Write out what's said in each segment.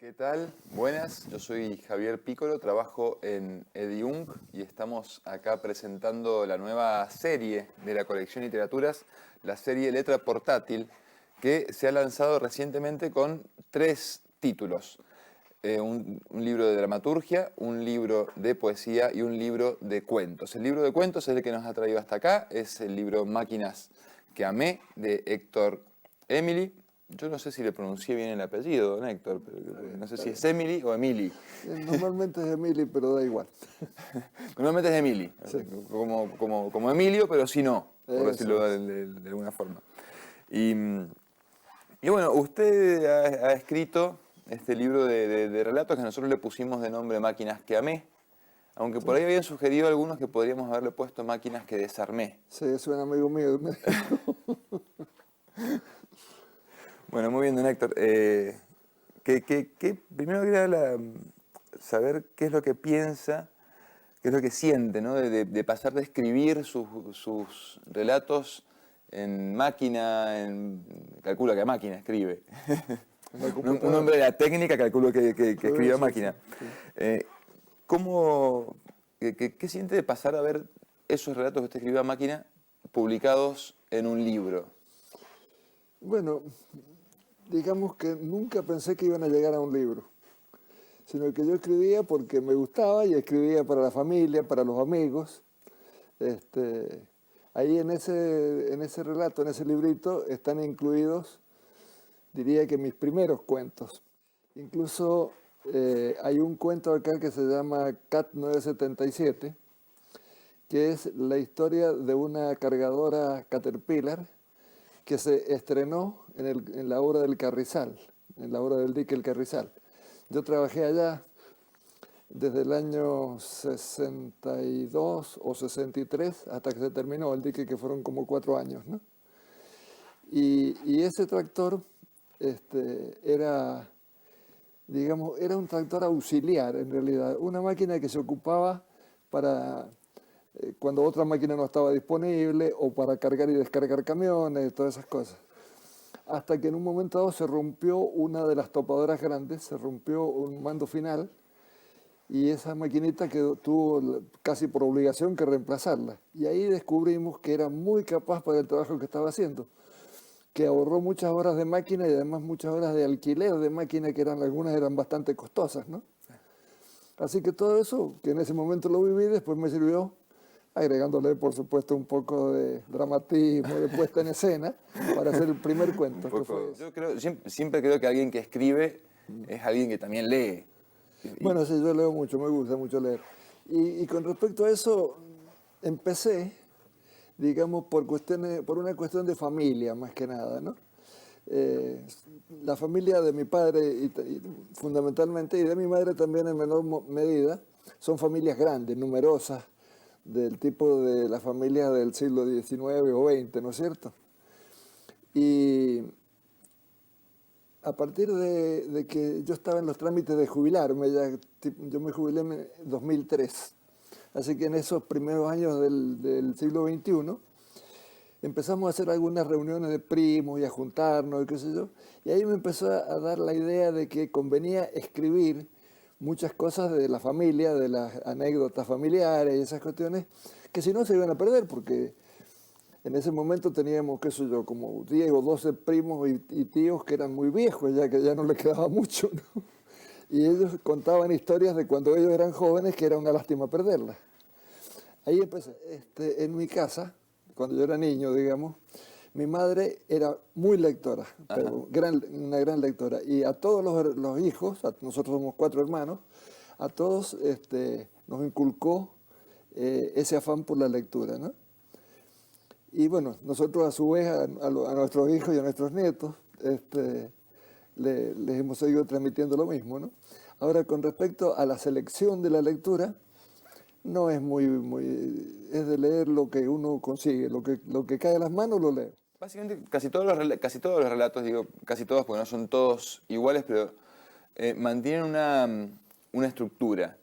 ¿Qué tal? Buenas, yo soy Javier Pícolo, trabajo en Ediung y estamos acá presentando la nueva serie de la colección Literaturas, la serie Letra Portátil, que se ha lanzado recientemente con 3 títulos. Un libro de dramaturgia, un libro de poesía y un libro de cuentos. El libro de cuentos es el que nos ha traído hasta acá, es el libro Máquinas que amé, de Héctor Emily. Yo no sé si le pronuncié bien el apellido, don Héctor, pero no sé si es Emily o Emily. Normalmente es Emily, pero da igual. Normalmente es Emily, Sí. como Emilio, pero si no, por Eso decirlo es. de alguna forma. Y, y bueno, usted ha escrito este libro de relatos que nosotros le pusimos de nombre Máquinas que amé, aunque por ahí habían sugerido algunos que podríamos haberle puesto Máquinas que desarmé. Sí, es un amigo mío. Me dijo. Bueno, muy bien, don Héctor. Primero quería saber qué es lo que piensa, qué es lo que siente, ¿no? De pasar de escribir sus relatos en máquina, calculo que a máquina escribe. En la Un computadora. hombre de la técnica calculo que escribe a Sí, sí, máquina. sí. Eh, qué siente de pasar a ver esos relatos que usted escribió a máquina publicados en un libro? Bueno, digamos que nunca pensé que iban a llegar a un libro, sino que yo escribía porque me gustaba y escribía para la familia, para los amigos. Este, ahí en ese relato, en ese librito, están incluidos, diría que mis primeros cuentos. Incluso hay un cuento acá que se llama Cat 977, que es la historia de una cargadora Caterpillar que se estrenó en la obra del Carrizal, en la obra del dique El Carrizal. Yo trabajé allá desde el año 62 o 63 hasta que se terminó el dique, que fueron como 4 años, ¿no? Y ese tractor era, digamos, era un tractor auxiliar en realidad, una máquina que se ocupaba para cuando otra máquina no estaba disponible o para cargar y descargar camiones, todas esas cosas. Hasta que en un momento dado se rompió una de las topadoras grandes, se rompió un mando final y esa maquinita tuvo casi por obligación que reemplazarla. Y ahí descubrimos que era muy capaz para el trabajo que estaba haciendo, que ahorró muchas horas de máquina y además muchas horas de alquiler de máquina, que algunas eran bastante costosas, ¿no? Así que todo eso, que en ese momento lo viví, después me sirvió, agregándole por supuesto un poco de dramatismo, de puesta en escena, para hacer el primer Un cuento, que fue poco. ese. Yo creo, siempre creo que alguien que escribe es alguien que también lee. Y, Bueno, sí, yo leo mucho, me gusta mucho leer. Y con respecto a eso, empecé, digamos, por una cuestión de familia, más que nada, ¿no? Eh, la familia de mi padre, fundamentalmente, y de mi madre también en menor medida, son familias grandes, numerosas, del tipo de las familias del siglo XIX o XX, ¿no es cierto? Y a partir de que yo estaba en los trámites de jubilarme, yo me jubilé en 2003, así que en esos primeros años del siglo XXI, empezamos a hacer algunas reuniones de primos y a juntarnos y qué sé yo, y ahí me empezó a dar la idea de que convenía escribir muchas cosas de la familia, de las anécdotas familiares y esas cuestiones, que si no se iban a perder, porque en ese momento teníamos, qué sé yo, como 10 o 12 primos y tíos que eran muy viejos, ya que ya no les quedaba mucho, ¿no? Y ellos contaban historias de cuando ellos eran jóvenes, que era una lástima perderlas. Ahí empecé. En mi casa, cuando yo era niño, digamos, mi madre era muy lectora, ajá. pero una gran lectora. Y a todos los hijos, nosotros somos 4 hermanos, a todos nos inculcó ese afán por la lectura, ¿no? Y bueno, nosotros a su vez a nuestros hijos y a nuestros nietos les hemos seguido transmitiendo lo mismo, ¿no? Ahora, con respecto a la selección de la lectura, no es es de leer lo que uno consigue, lo que cae a las manos lo leo. Básicamente casi todos los relatos, digo casi todos porque no son todos iguales, pero mantienen una estructura,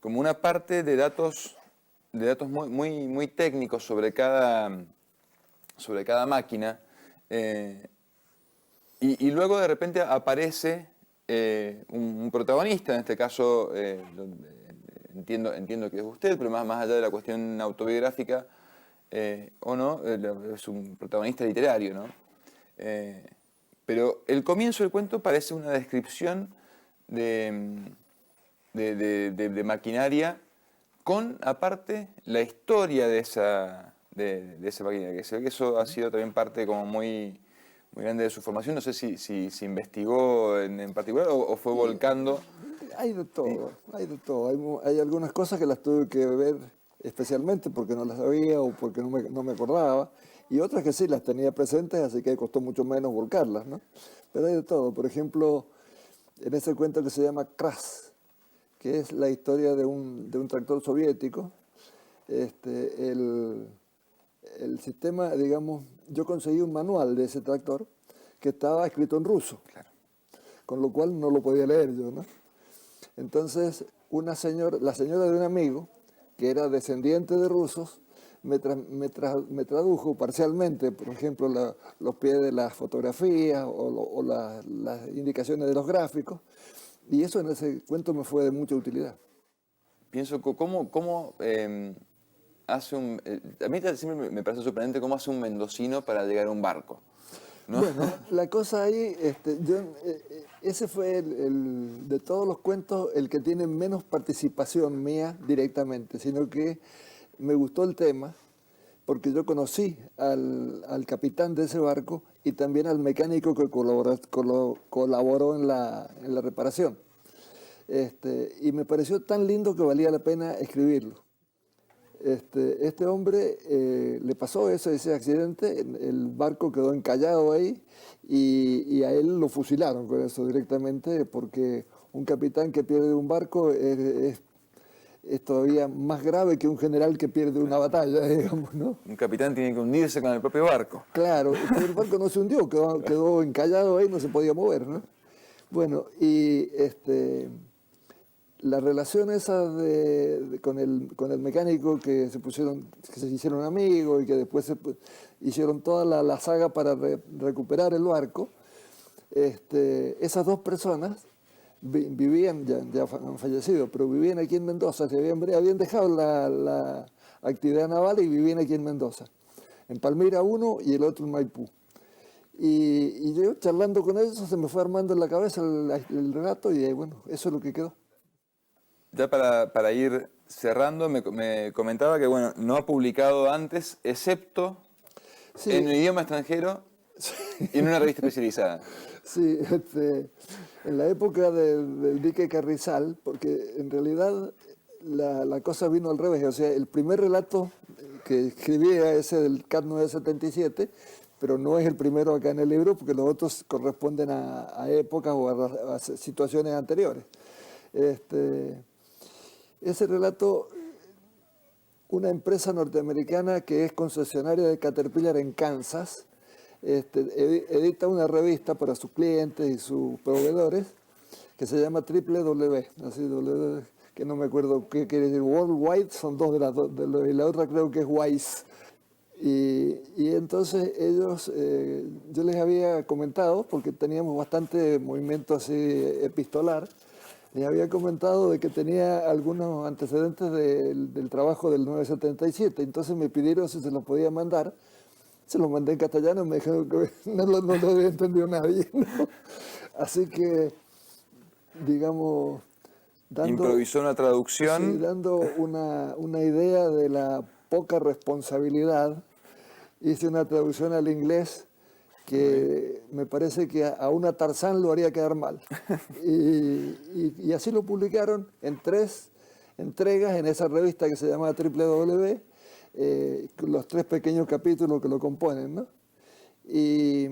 como una parte de datos muy técnicos sobre cada máquina. Y luego de repente aparece un protagonista, en este caso entiendo que es usted, pero más allá de la cuestión autobiográfica o no, es un protagonista literario, ¿no? Pero el comienzo del cuento parece una descripción de maquinaria con, aparte, la historia de esa maquinaria, que se ve que eso ha sido también parte como muy grande de su formación. No sé si investigó en particular o fue volcando. Hay de todo, hay de todo. Hay algunas cosas que las tuve que ver especialmente porque no las sabía o porque no me acordaba, y otras que sí las tenía presentes, así que costó mucho menos volcarlas, ¿no? Pero hay de todo. Por ejemplo, en ese cuento que se llama Kras, que es la historia de un tractor soviético, el sistema, digamos, yo conseguí un manual de ese tractor que estaba escrito en ruso, Claro. con lo cual no lo podía leer yo, ¿no? Entonces, la señora de un amigo, que era descendiente de rusos, me tradujo parcialmente, por ejemplo, los pies de las fotografías o las indicaciones de los gráficos, y eso en ese cuento me fue de mucha utilidad. Pienso, ¿cómo hace a mí siempre me parece sorprendente cómo hace un mendocino para llegar a un barco, ¿no? Bueno, la cosa ahí, ese fue de todos los cuentos el que tiene menos participación mía directamente, sino que me gustó el tema porque yo conocí al capitán de ese barco y también al mecánico que colaboró en la reparación. Y me pareció tan lindo que valía la pena escribirlo. Este hombre le pasó ese accidente, el barco quedó encallado ahí y a él lo fusilaron con eso directamente, porque un capitán que pierde un barco es todavía más grave que un general que pierde una batalla, digamos, ¿no? Un capitán tiene que hundirse con el propio barco. Claro, pero el barco no se hundió, quedó encallado ahí, no se podía mover, ¿no? Bueno, y la relación esa con el mecánico que se hicieron amigos y que después hicieron toda la saga para recuperar el barco, esas dos personas vivían, ya han fallecido, pero vivían aquí en Mendoza, habían dejado la actividad naval y vivían aquí en Mendoza, en Palmira uno y el otro en Maipú. Y yo charlando con ellos se me fue armando en la cabeza el relato y bueno, eso es lo que quedó. Ya para ir cerrando, me comentaba que bueno, no ha publicado antes, excepto Sí. en un idioma extranjero y en una revista especializada. Sí, en la época del dique Carrizal, porque en realidad la cosa vino al revés. O sea, el primer relato que escribí era ese del CAT 977, pero no es el primero acá en el libro, porque los otros corresponden a épocas o a situaciones anteriores. Ese relato, una empresa norteamericana que es concesionaria de Caterpillar en Kansas, edita una revista para sus clientes y sus proveedores que se llama WW, así que no me acuerdo qué quiere decir, Worldwide, son dos y la otra creo que es WISE. Y entonces ellos, yo les había comentado, porque teníamos bastante movimiento así epistolar, les había comentado de que tenía algunos antecedentes del trabajo del 977, entonces me pidieron si se los podía mandar. Se los mandé en castellano y me dijeron que no lo había entendido nadie, ¿no? Así que, digamos, improvisó una traducción. Sí, dando una idea de la poca responsabilidad, hice una traducción al inglés que me parece que a una Tarzán lo haría quedar mal. Y así lo publicaron en 3 entregas en esa revista que se llama WW, los 3 pequeños capítulos que lo componen, ¿no? Y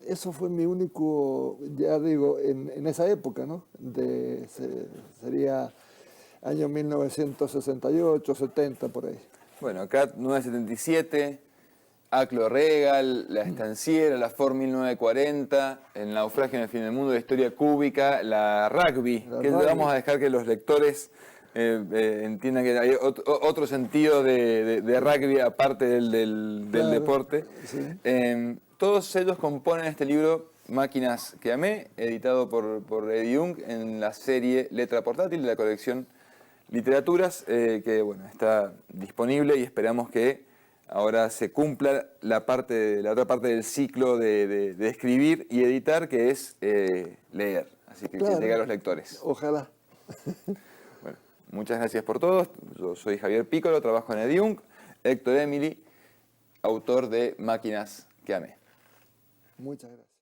eso fue mi único, ya digo, en esa época, ¿no? Sería año 1968, 70, por ahí. Bueno, acá 977, Aclo Regal, La Estanciera, La Ford 1940, El Naufragio en el Fin del Mundo, La Historia Cúbica, la Rugby, que Rugby. vamos a dejar que los lectores entiendan que hay otro sentido de rugby aparte del Claro, deporte. sí. Todos ellos componen este libro Máquinas que amé, editado por Eddie Jung en la serie Letra Portátil de la colección Literaturas, que bueno, está disponible y esperamos que ahora se cumpla la otra parte del ciclo de escribir y editar, que es leer. Así que Claro. llegue a los lectores. Ojalá. Bueno, muchas gracias por todo. Yo soy Javier Pícolo, trabajo en Eddie Jung. Héctor Emily, autor de Máquinas que amé. Muchas gracias.